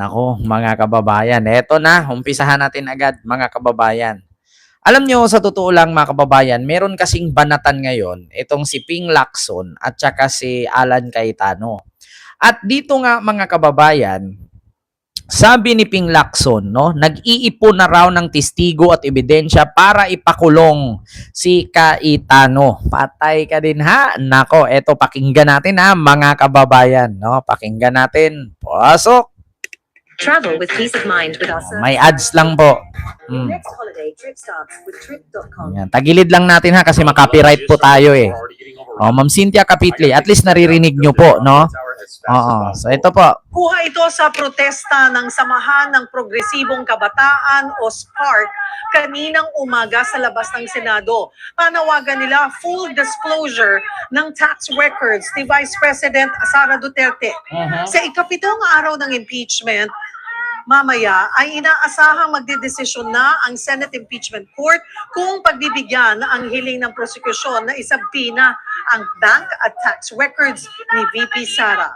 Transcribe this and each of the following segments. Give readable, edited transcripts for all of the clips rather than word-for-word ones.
Nako, mga kababayan, eto na, umpisahan natin agad, mga kababayan. Alam nyo, sa totoo lang, mga kababayan, meron kasing banatan ngayon, itong si Ping Lacson at saka si Alan Cayetano. At dito nga, mga kababayan, sabi ni Ping Lacson, no, nag-iipon na raw ng testigo at ebidensya para ipakulong si Cayetano. Patay ka din ha. Nako, eto pakinggan natin ha, mga kababayan, no? Pakinggan natin. Pasok. Travel with peace of mind with our May ads lang po. Next holiday trip starts with trip.com. Yan. Tagilid lang natin ha kasi makopyright po tayo eh. Ma'am Cynthia Capitli, at least naririnig nyo po, no? Oo. So ito po. Kuha ito sa protesta ng Samahan ng Progresibong Kabataan o SPARC kaninang umaga sa labas ng Senado. Panawagan nila full disclosure ng tax records ni Vice President Sara Duterte. Sa ikapitong araw ng impeachment, mamaya ay inaasahang magdedesisyon na ang Senate Impeachment Court kung pagbibigyan ang hiling ng prosekusyon na isabina ang bank at tax records ni VP Sara.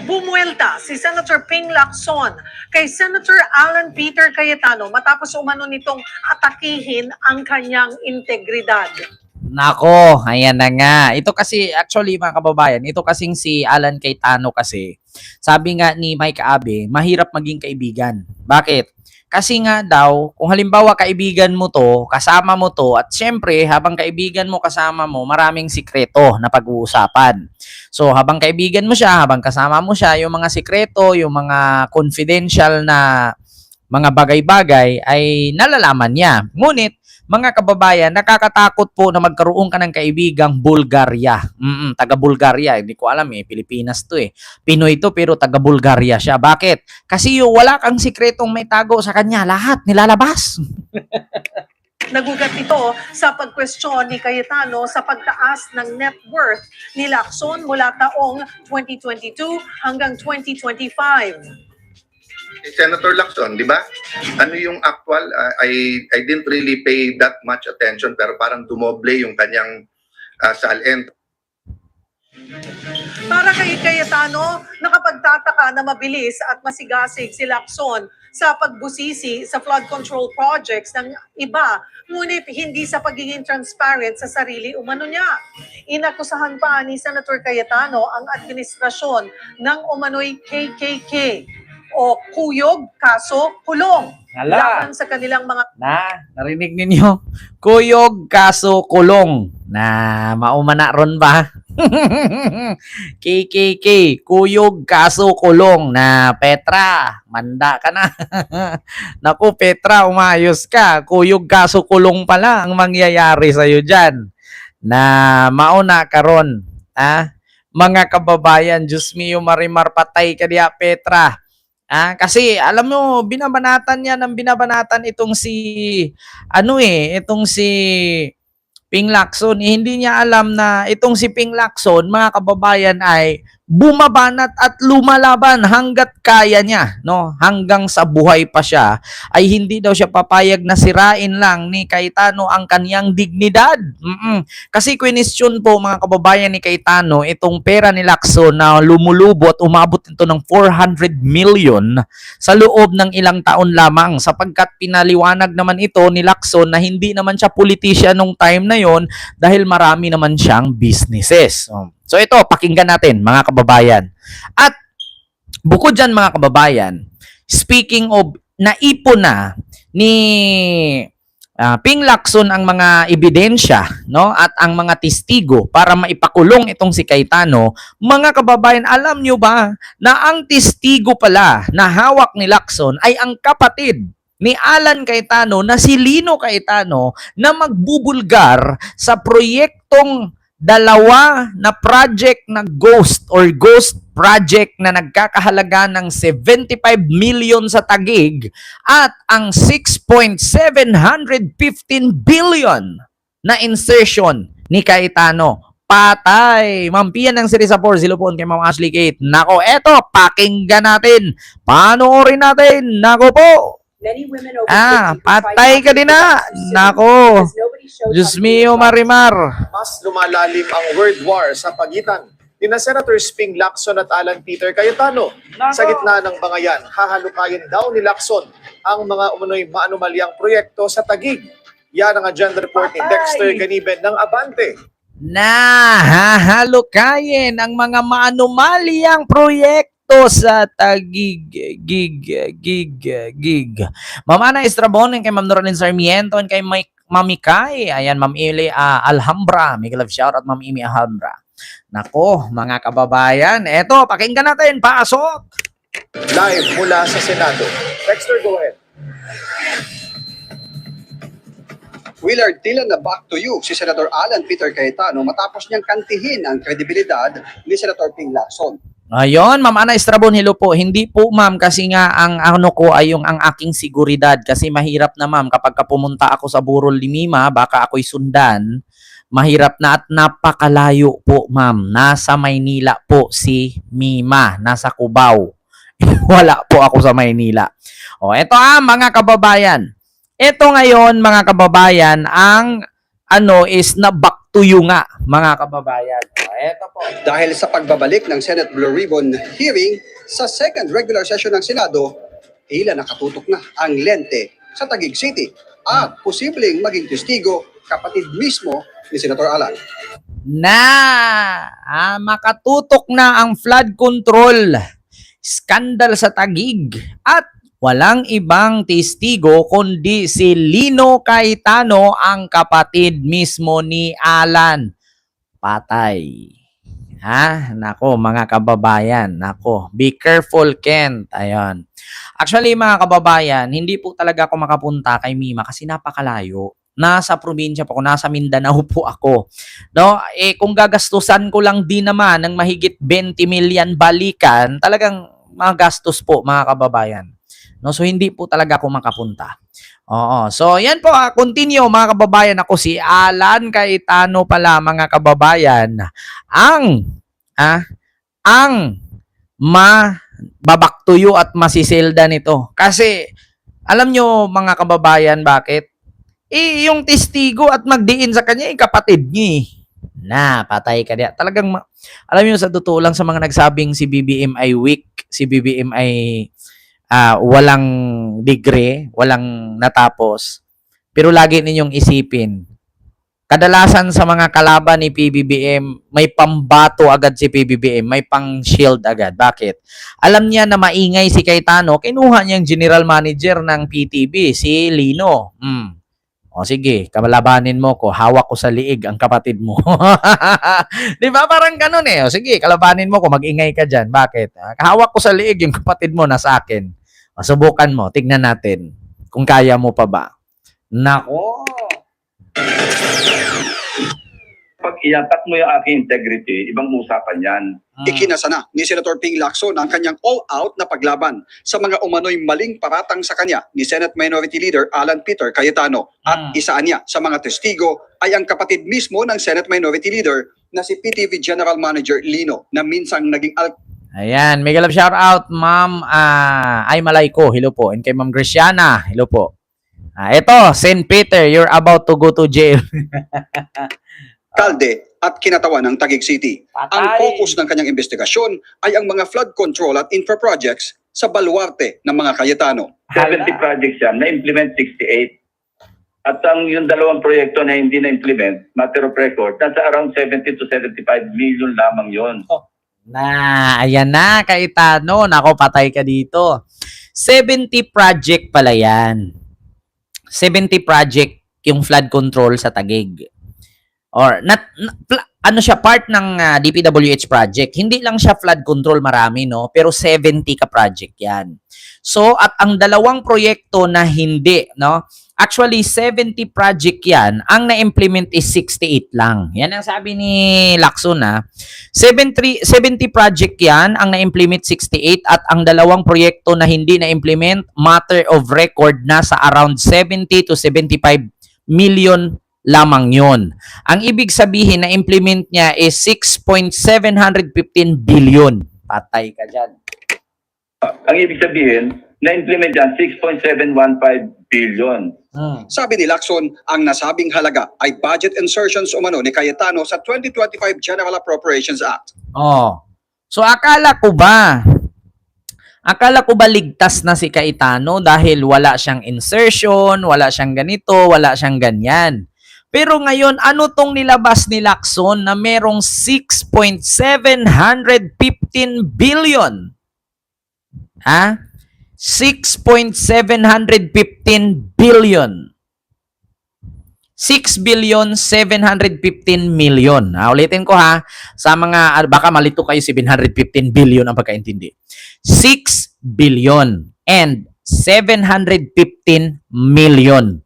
Bumuelta si Senator Ping Lacson kay Senator Alan Peter Cayetano matapos umano nitong atakihin ang kanyang integridad. Nako, ayan na nga. Ito kasi, actually mga kababayan, ito kasing si Alan Cayetano kasi, sabi nga ni Mike Abe, mahirap maging kaibigan. Bakit? Kasi nga daw, kung halimbawa kaibigan mo to, kasama mo to, at syempre, habang kaibigan mo, kasama mo, maraming sikreto na pag-uusapan. So, habang kaibigan mo siya, habang kasama mo siya, yung mga sikreto, yung mga confidential na mga bagay-bagay ay nalalaman niya. Ngunit, mga kababayan, nakakatakot po na magkaroon ka ng kaibigang Bulgaria. Taga Bulgaria. Hindi ko alam eh. Pilipinas to eh. Pinoy to pero taga Bulgaria siya. Bakit? Kasi yung wala kang sikretong may tago sa kanya. Lahat nilalabas. Nagugat ito sa pagkwestiyon ni Cayetano sa pagtaas ng net worth ni Lacson mula taong 2022 hanggang 2025. Senator Lacson, di ba? Ano yung actual? I didn't really pay that much attention pero parang dumoble yung kanyang salent. Para kay Cayetano, nakapagtataka na mabilis at masigasig si Lacson sa pagbusisi sa flood control projects ng iba, ngunit hindi sa pagiging transparent sa sarili umano niya. Inakusahan pa ni Senator Cayetano ang administrasyon ng umano'y KKK o kuyog, kaso, kulong. Laban sa kanilang mga... Narinig ninyo? Kuyog, kaso, kulong. Na, maumana ron ba? KKK, kuyog, kaso, kulong. Na, Petra, manda ka na. Naku, Petra, umayos ka. Kuyog, kaso, kulong pala ang mangyayari sa'yo dyan. Na, mauna ka ron. Mga kababayan, Diyos mio, marimar, patay ka diya, Petra. Kasi alam mo, binabanatan niya ng binabanatan itong si itong si Ping Lacson. Hindi niya alam na itong si Ping Lacson, mga kababayan, ay bumabanat at lumalaban hanggat kaya niya, no? Hanggang sa buhay pa siya ay hindi daw siya papayag na sirain lang ni Cayetano ang kaniyang dignidad. Kasi question po, mga kababayan, ni Cayetano itong pera ni Lacson na lumulubo at umabot ito ng 400 million sa loob ng ilang taon lamang, sapagkat pinaliwanag naman ito ni Lacson na hindi naman siya politician nung time na yon dahil marami naman siyang businesses. So ito, pakinggan natin, mga kababayan. At bukod dyan, mga kababayan, speaking of naipon na ni Ping Lacson ang mga ebidensya, no, at ang mga testigo para maipakulong itong si Cayetano, mga kababayan, alam nyo ba na ang testigo pala na hawak ni Lacson ay ang kapatid ni Alan Cayetano na si Lino Cayetano na magbubulgar sa proyektong dalawa na project na ghost project na nagkakahalaga ng 75 million sa Taguig at ang 6.715 billion na insertion ni Cayetano. Patay! Ma'am Pia ng Sirisa 4, silupon kay Ma'am Ashley Kate. Nako, eto, pakinggan natin. Panoorin natin. Nako po. Patay ka din na. Nako. Diyos mio, marimar. Mas lumalalim ang world war sa pagitan ni na Senator Ping Lacson at Alan Peter Cayetano. Sa gitna ng mga yan, hahalukayin daw ni Lacson ang mga umunoy maanumalyang proyekto sa Taguig. Yan ang agenda report ni Dexter Ganiben ng Abante. Hahalukayin ang mga maanumalyang proyekto sa Taguig. Mamana Estrabon, kay Ma'am Noralyn Sarmiento, and kay Mami Kai. Ayan, Ma'am Ili Alhambra. May love shout out, Ma'am Imi Alhambra. Nako, mga kababayan, eto, pakinggan natin, pasok! Live mula sa Senado. Dexter, go ahead. Willard, tila na back to you si Senator Alan Peter Cayetano matapos niyang kantihin ang kredibilidad ni Senator Ping Lacson. Ayun, Ma'am Ana Estrabon, hello po. Hindi po, ma'am, kasi nga ang ano ko ay yung ang aking seguridad. Kasi mahirap na, ma'am, kapag pumunta ako sa Burol Limima, baka ako'y sundan. Mahirap na at napakalayo po, ma'am. Nasa Maynila po si Mima. Nasa Cubao. Wala po ako sa Maynila. O, eto mga kababayan. Ito ngayon, mga kababayan, ang ano is na back to you nga, mga kababayan. O, eto po. Dahil sa pagbabalik ng Senate Blue Ribbon hearing sa second regular session ng Senado, tila nakatutok na ang lente sa Taguig City at posibleng maging testigo kapatid mismo ni Senator Alan. Makatutok na ang flood control scandal sa Taguig at walang ibang testigo kundi si Lino Cayetano, ang kapatid mismo ni Alan. Patay. Nako, mga kababayan. Nako, be careful, Kent. Ayun. Actually, mga kababayan, hindi po talaga ako makapunta kay Mima kasi napakalayo. Nasa probinsya po ako, nasa Mindanao po ako. No, kung gagastusan ko lang din naman ng mahigit 20 million balikan, talagang magastos po, mga kababayan. No, so hindi po talaga ako makapunta. Oo. So yan po, continue, mga kababayan. Ako si Alan Cayetano pala, mga kababayan, ang mababaktuyo at masisilda nito. Kasi alam nyo, mga kababayan, bakit? Yung testigo at magdiin sa kanya, kapatid niya. Patay ka niya. Talagang, alam nyo, sa totoo lang, sa mga nagsabing si BBM ay weak, si BBM ay walang degree, walang natapos. Pero lagi ninyong isipin, kadalasan sa mga kalaban ni PBBM, may pambato agad si PBBM, may pang-shield agad. Bakit? Alam niya na maingay si Cayetano, kinuha niyang general manager ng PTB, si Lino. O sige, kalabanin mo ko, hawak ko sa liig ang kapatid mo. Di ba? Parang ganun eh. O sige, kalabanin mo ko, mag-ingay ka dyan. Bakit? Hawak ko sa liig yung kapatid mo na sa akin. O, subukan mo, tignan natin kung kaya mo pa ba. Nako! Pag iyatak mo yung aking integrity, ibang usapan yan. Ikinasa na ni Senator Ping Lacson ang kanyang all-out na paglaban sa mga umano'y maling paratang sa kanya ni Senate Minority Leader Alan Peter Cayetano. At isaan niya sa mga testigo ay ang kapatid mismo ng Senate Minority Leader na si PTV General Manager Lino na minsang naging Ayan, mega love shout out, Ma'am Ay Malayko, hello po. And kay Ma'am Graciana, hello po. Ito, St. Peter, you're about to go to jail. alkalde at kinatawan ng Taguig City. Ang focus ng kanyang investigasyon ay ang mga flood control at infra projects sa baluarte ng mga Cayetano. 70 projects yan, na-implement 68. At ang yung dalawang proyekto na hindi na-implement, matter of record, nasa around 70 to 75 million lamang yon. Ayan na, Cayetano. Nako, patay ka dito. 70 project pala yan. 70 project yung flood control sa Taguig. Or ano siya, part ng DPWH project. Hindi lang siya flood control, marami, no, pero 70 ka project 'yan. So at ang dalawang proyekto na hindi, no, actually 70 project 'yan, ang na-implement is 68 lang. Yan ang sabi ni Lacson, 70 project 'yan, ang na-implement 68, at ang dalawang proyekto na hindi na-implement, matter of record, nasa around 70 to 75 million lamang yun. Ang ibig sabihin na implement niya is 6.715 billion. Patay ka dyan. Ang ibig sabihin, na-implement yan, 6.715 billion. Sabi ni Lacson, ang nasabing halaga ay budget insertions umano ni Cayetano sa 2025 General Appropriations Act. Oh. So akala ko ba ligtas na si Cayetano dahil wala siyang insertion, wala siyang ganito, wala siyang ganyan. Pero ngayon, ano tong nilabas ni Lacson na merong 6.715 billion? Ha? 6.715 billion. 6 billion 715 million. Ulitin ko ha, sa mga, baka malito kayo, 715 billion ang pagkaintindi. 6 billion and 715 million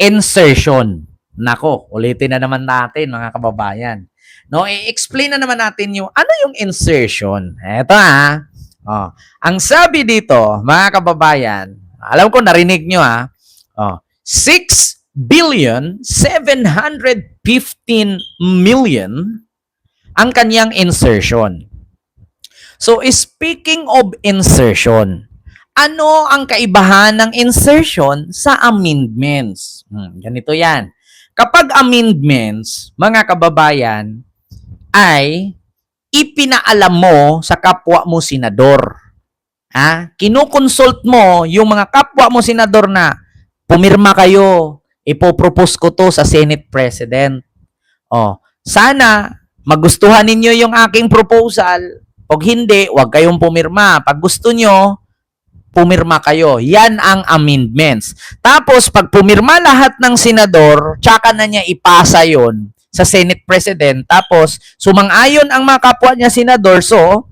insertion. Nako, ulitin na naman natin mga kababayan. No, i-explain na naman natin yung ano yung insertion. Eto ha. Oh, ang sabi dito, mga kababayan, alam ko narinig nyo ha. Oh, 6 billion 715 million ang kanyang insertion. So, speaking of insertion, ano ang kaibahan ng insertion sa amendments? Ganito yan. Kapag amendments, mga kababayan, ay ipinaalam mo sa kapwa mo senador. Kinukonsult mo yung mga kapwa mo senador na pumirma kayo, ipopropose ko to sa Senate President. Sana magustuhan ninyo yung aking proposal. Pag hindi, huwag kayong pumirma. Pag gusto nyo, pumirma kayo. Yan ang amendments. Tapos, pag pumirma lahat ng senador, tsaka na niya ipasa yon sa Senate President. Tapos, sumang-ayon ang mga kapwa niya senador. So,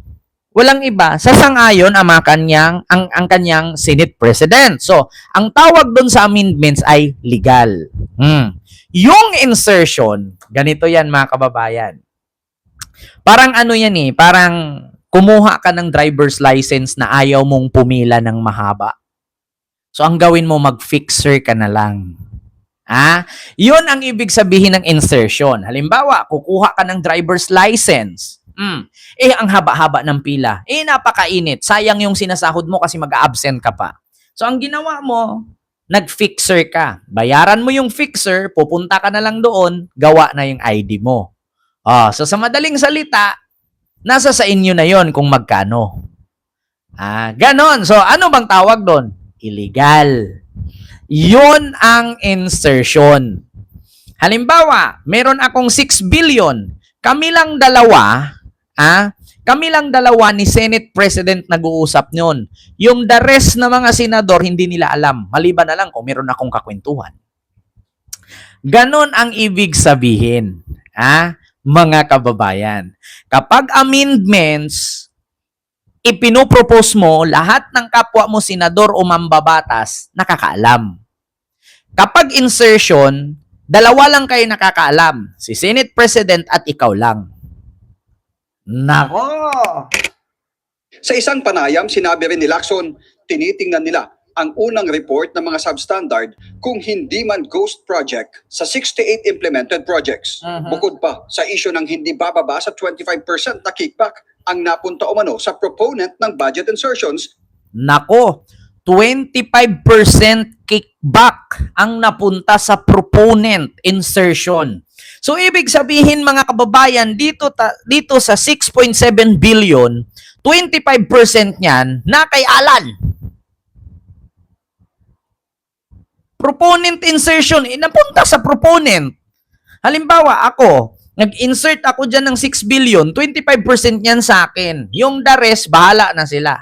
walang iba. Sasang-ayon ang kanyang Senate President. So, ang tawag doon sa amendments ay legal. Yung insertion, ganito yan mga kababayan. Parang ano yan parang kumuha ka ng driver's license na ayaw mong pumila ng mahaba. So, ang gawin mo, mag-fixer ka na lang. Yun ang ibig sabihin ng insertion. Halimbawa, kukuha ka ng driver's license. Ang haba-haba ng pila. Napakainit. Sayang yung sinasahod mo kasi mag-absent ka pa. So, ang ginawa mo, nag-fixer ka. Bayaran mo yung fixer, pupunta ka na lang doon, gawa na yung ID mo. So, sa madaling salita, nasa sa inyo na yon kung magkano. Ganon. So, ano bang tawag doon? Illegal. Yun ang insertion. Halimbawa, meron akong 6 billion. Kami lang dalawa ni Senate President nag-uusap nyon. Yung the rest na mga senador, hindi nila alam. Maliban na lang kung meron akong kakwentuhan. Ganon ang ibig sabihin. Mga kababayan. Kapag amendments, ipinopropose mo, lahat ng kapwa mo senador o mambabatas, nakakaalam. Kapag insertion, dalawa lang kayo nakakaalam. Si Senate President at ikaw lang. Nako! Sa isang panayam, sinabi rin ni Lacson, tinitingnan nila ang unang report ng mga substandard kung hindi man ghost project sa 68 implemented projects. Bukod pa sa issue ng hindi bababa sa 25% na kickback ang napunta umano sa proponent ng budget insertions. Nako, 25% kickback ang napunta sa proponent insertion. So, ibig sabihin mga kababayan, dito sa 6.7 billion, 25% niyan na kay Alan. Proponent insertion, napunta sa proponent. Halimbawa, ako, nag-insert ako dyan ng 6 billion, 25% niyan sa akin. Yung the rest, bahala na sila.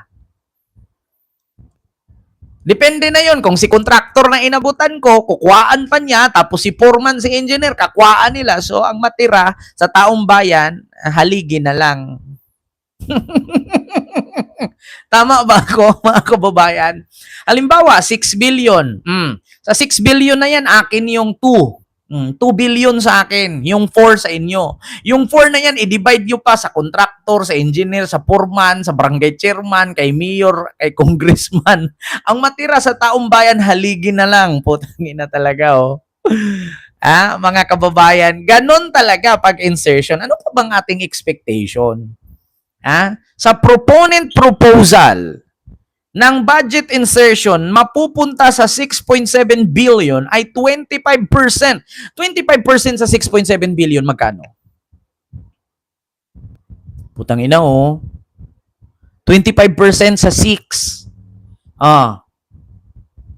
Depende na yon kung si contractor na inabutan ko, kukuhaan pa niya, tapos si foreman, si engineer, kakuhaan nila. So, ang matira sa taong bayan, haligi na lang. Tama ba ako, mga kababayan? Halimbawa, 6 billion. Sa 6 billion na yan, akin yung 2. 2 billion sa akin. Yung 4 sa inyo. Yung 4 na yan, i-divide nyo pa sa contractor, sa engineer, sa foreman, sa barangay chairman, kay mayor, kay congressman. Ang matira sa taong bayan, haligi na lang. Putangin na talaga, mga kababayan, ganon talaga pag insertion. Ano pa bang ating expectation? Sa proponent proposal, ng budget insertion mapupunta sa 6.7 billion ay 25%. 25% sa 6.7 billion magkano? Putang ina oh. 25% sa 6.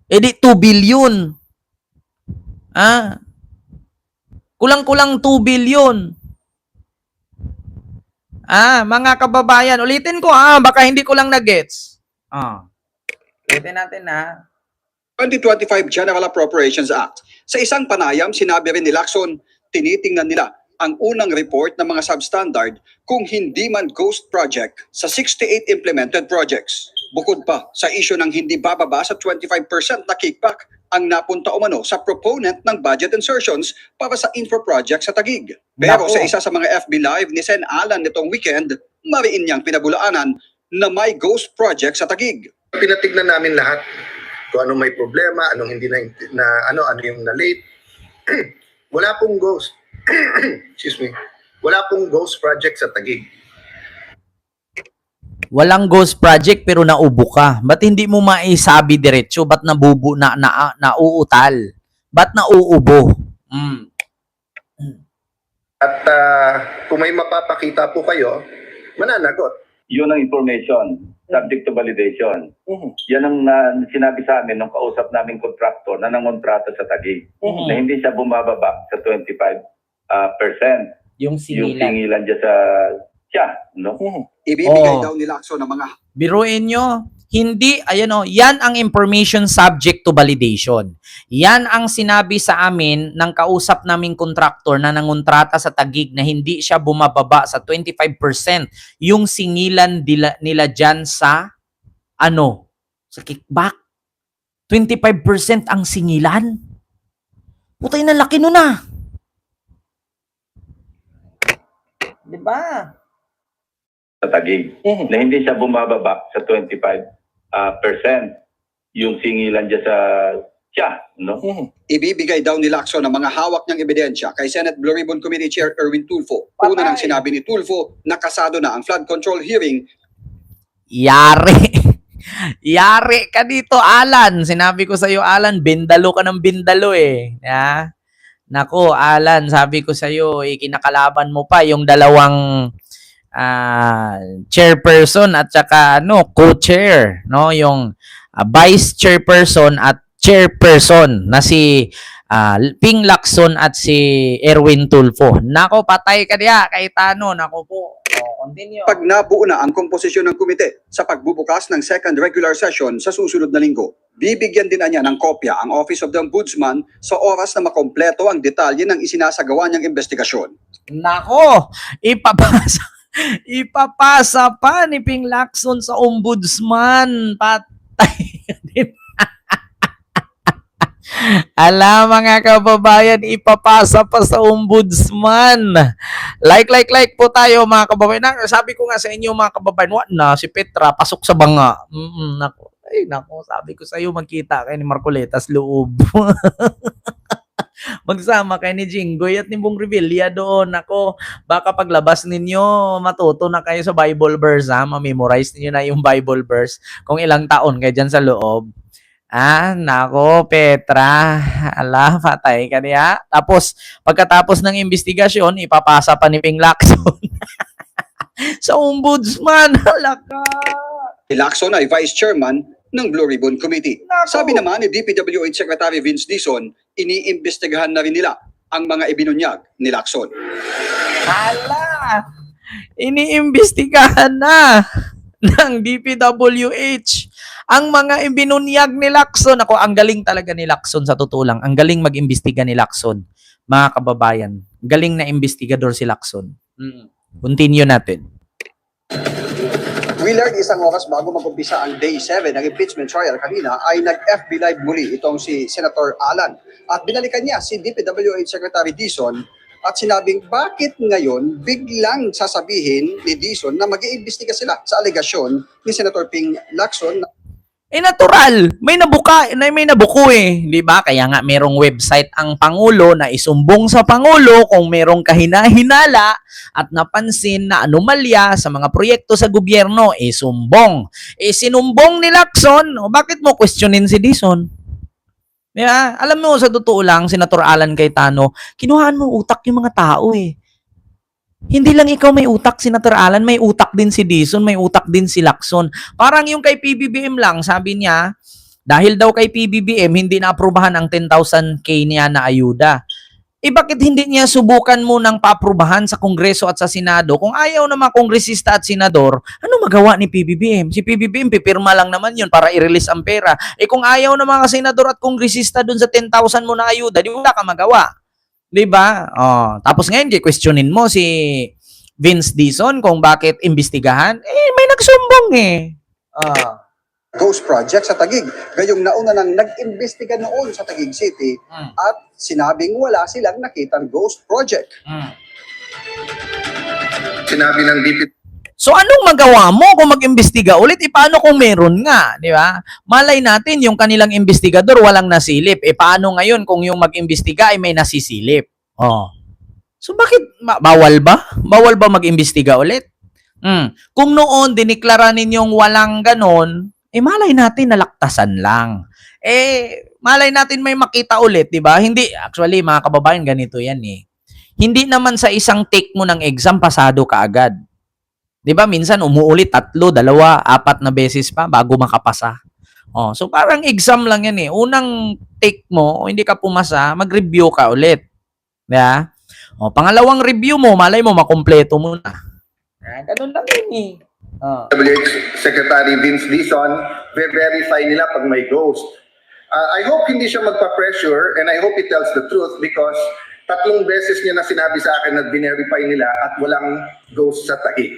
Edi 2 billion. Kulang-kulang 2 billion. Mga kababayan, ulitin ko baka hindi ko lang na-gets. Ulitin natin 2025 General Appropriations Act. Sa isang panayam, sinabi rin ni Lacson, tinitingnan nila ang unang report ng mga substandard kung hindi man ghost project sa 68 implemented projects. Bukod pa sa isyu ng hindi bababa sa 25% na kickback ang napunta umano sa proponent ng budget insertions para sa info project sa Taguig. Pero Nako. sa isa sa mga FB Live ni Sen Alan nitong weekend, mariin niyang pinabulaanan na may ghost project sa Taguig. Pinatignan namin lahat kung anong may problema, anong hindi ano yung na-late. Wala pong ghost. Excuse me. Wala pong ghost project sa Taguig. Walang ghost project pero naubo ka. Ba't hindi mo maisabi diretso? Ba't nauutal? Ba't nauubo? At kung may mapapakita po kayo, mananagot. Yun ang information, subject to validation. Yan ang sinabi sa amin nung kausap naming kontraktor na nangontrata sa Taguig. Na hindi siya bumababa sa 25%. Yung Yung singilan dyan siya, no? Ibibigay daw ni Lacson ng mga Biruin nyo, hindi, yan ang information subject to validation. Yan ang sinabi sa amin ng kausap naming kontraktor na nangontrata sa Taguig na hindi siya bumababa sa 25% yung singilan nila dyan sa, sa kickback. 25% ang singilan? Putay na laki nun Diba? Sa Taguig. Na hindi siya bumababa sa 25%. Yung singilan dyan siya, no? Ibibigay daw ni Lacson ang mga hawak niyang ebidensya kay Senate Blue Ribbon Committee Chair Erwin Tulfo. Una nang sinabi ni Tulfo, nakasado na ang flood control hearing. Yari. Yari ka dito, Alan. Sinabi ko sa iyo, Alan, bindalo ka ng bindalo Nako, Alan, sabi ko sa iyo, kinakalaban mo pa yung dalawang chairperson at saka co-chair, yung vice chairperson at chairperson na si Ping Lacson at si Erwin Tulfo. Nako, patay ka diya kay Tano. Nako po. Continue. Pag nabuo na ang komposisyon ng komite sa pagbubukas ng second regular session sa susunod na linggo, bibigyan din niya ng kopya ang Office of the Ombudsman sa oras na makompleto ang detalye ng isinasagawa niyang investigasyon. Nako, ipapasa pa ni Ping Lacson sa ombudsman. Patay din. Ala mga kababayan, ipapasa pa sa ombudsman. Like po tayo mga kababayan. Sabi ko nga sa inyo mga kababayan, si Petra pasok sa banga. Nako, sabi ko sa iyo magkita kayo ni Marcoletas loob. Magsama kayo ni Jinggoy at ni Bong Revilla doon. Nako, baka paglabas ninyo, matuto na kayo sa Bible verse ma-memorize niyo na yung Bible verse kung ilang taon kayo dyan sa loob. Nako, Petra. Ala, patay ka niya. Tapos, pagkatapos ng investigasyon, ipapasa pa ni Ping Lacson sa ombudsman. Halaka. Si Lacson ay vice chairman ng Blue Ribbon Committee. Nako. Sabi naman ni DPWH Secretary Vince Dizon, iniimbestigahan na rin nila ang mga ibinunyag ni Lacson. Hala! Iniimbestigahan na ng DPWH ang mga ibinunyag ni Lacson. Ako, ang galing talaga ni Lacson sa totoo lang. Ang galing mag-imbestiga ni Lacson. Mga kababayan, galing na investigador si Lacson. Continue natin. We learned isang oras bago mag-umpisa ang Day 7 ng impeachment trial kanina ay nag-FB Live muli itong si Senator Alan. At binalikan niya si DPWH Secretary Dizon at sinabing bakit ngayon biglang sasabihin ni Dizon na mag-iimbestiga sila sa alegasyon ni Senator Ping Lacson. Natural, may nabuko eh, 'di ba? Kaya nga merong website ang Pangulo na isumbong sa Pangulo kung merong kahina-hinala at napansin na anomalya sa mga proyekto sa gobyerno, sumbong. Sinumbong ni Lacson, bakit mo questionin si Dizon? Di ba? Alam mo, sa totoo lang, Senator Alan Cayetano, kinuhaan mo utak yung mga tao eh. Hindi lang ikaw may utak, Senator Alan, may utak din si Dizon, may utak din si Lacson. Parang yung kay PBBM lang, sabi niya, dahil daw kay PBBM, hindi na-aprobahan ang 10,000K niya na ayuda. Bakit hindi niya subukan munang paaprubahan sa Kongreso at sa Senado? Kung ayaw ng mga kongresista at senador, ano magawa ni PBBM? Si PBBM, pipirma lang naman yun para i-release ang pera. Kung ayaw ng mga senador at kongresista dun sa 10,000 mo na ayuda, di wala ka magawa. Diba? Tapos ngayon, questionin mo si Vince Dizon kung bakit imbestigahan. May nagsumbong eh. Ghost project sa Taguig. Gayong nauna nang nag-imbestiga noon sa Taguig City at sinabing wala silang nakitang ghost project. Sinabi ng DP So anong magawa mo kung mag-imbestiga ulit? Paano kung meron nga, di ba? Malay natin yung kanilang investigador walang nasilip. Paano ngayon kung yung mag-imbestiga ay may nasisilip? So bakit bawal ba? Bawal ba mag-imbestiga ulit? Kung noon diniklara ninyong walang ganon, malay natin nalaktasan lang. Malay natin may makita ulit, di ba? Hindi, actually mga kababayan, ganito yan eh. Hindi naman sa isang take mo ng exam, pasado ka agad. Di ba? Minsan umuulit 3, 2, 4 na beses pa bago makapasa. So parang exam lang yan eh. Unang take mo, hindi ka pumasa, mag-review ka ulit. Di ba? Pangalawang review mo, malay mo, makumpleto mo na. Ganun lang yun eh. WH Secretary Vince Dizon, verify nila pag may ghost. I hope hindi siya magpa-pressure and I hope he tells the truth because 3 beses niya na sinabi sa akin na verify nila at walang ghost sa Taguig.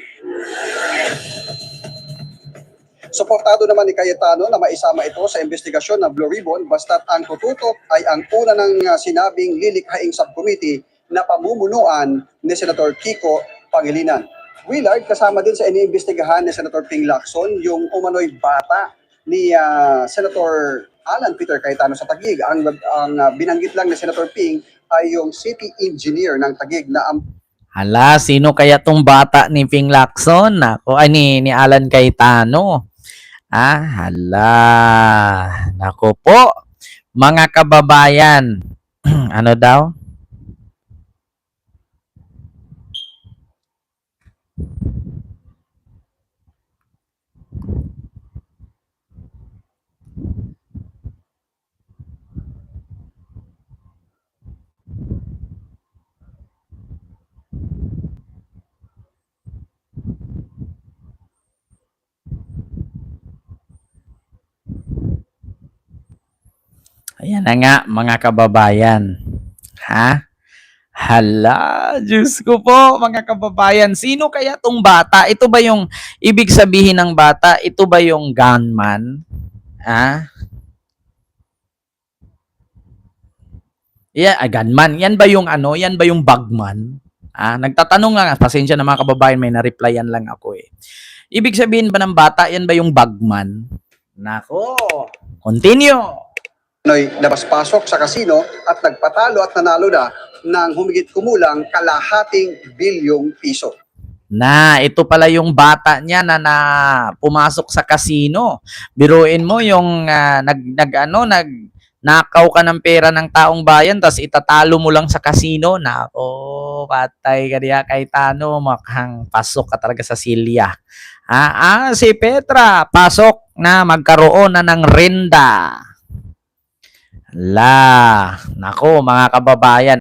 Suportado naman ni Cayetano na maisama ito sa investigasyon ng Blue Ribbon basta't ang tututok ay ang una ng sinabing lilikhaing subcommittee na pamumunuan ni Senator Kiko Pangilinan. Willard, kasama din sa iniimbestigahan ni Senator Ping Lacson yung umano'y bata ni Senator Alan Peter Cayetano sa Taguig. Ang binanggit lang ni Senator Ping ay yung city engineer ng Taguig na Hala, sino kaya tong bata ni Ping Lacson? Ni Alan Cayetano. Hala. Nako po, mga kababayan. Ano daw? Ayan na nga, mga kababayan. Hala, Diyos ko po, mga kababayan. Sino kaya tong bata? Ito ba yung ibig sabihin ng bata? Ito ba yung gunman? Gunman. Yan ba yung Yan ba yung bagman? Nagtatanong lang, pasensya na mga kababayan, may na-replyan lang ako eh. Ibig sabihin ba ng bata, yan ba yung bagman? Nako. Continue. nabaspasok sa kasino at nagpatalo at nanalo na ng humigit kumulang kalahating bilyong piso. Ito pala yung bata niya na pumasok sa kasino. Biruin mo yung nakaw ka ng pera ng taong bayan tapos itatalo mo lang sa kasino. Patay ka diya Cayetano, makhang pasok ka talaga sa silya. Si Petra, pasok na magkaroon na ng renda. Nako mga kababayan.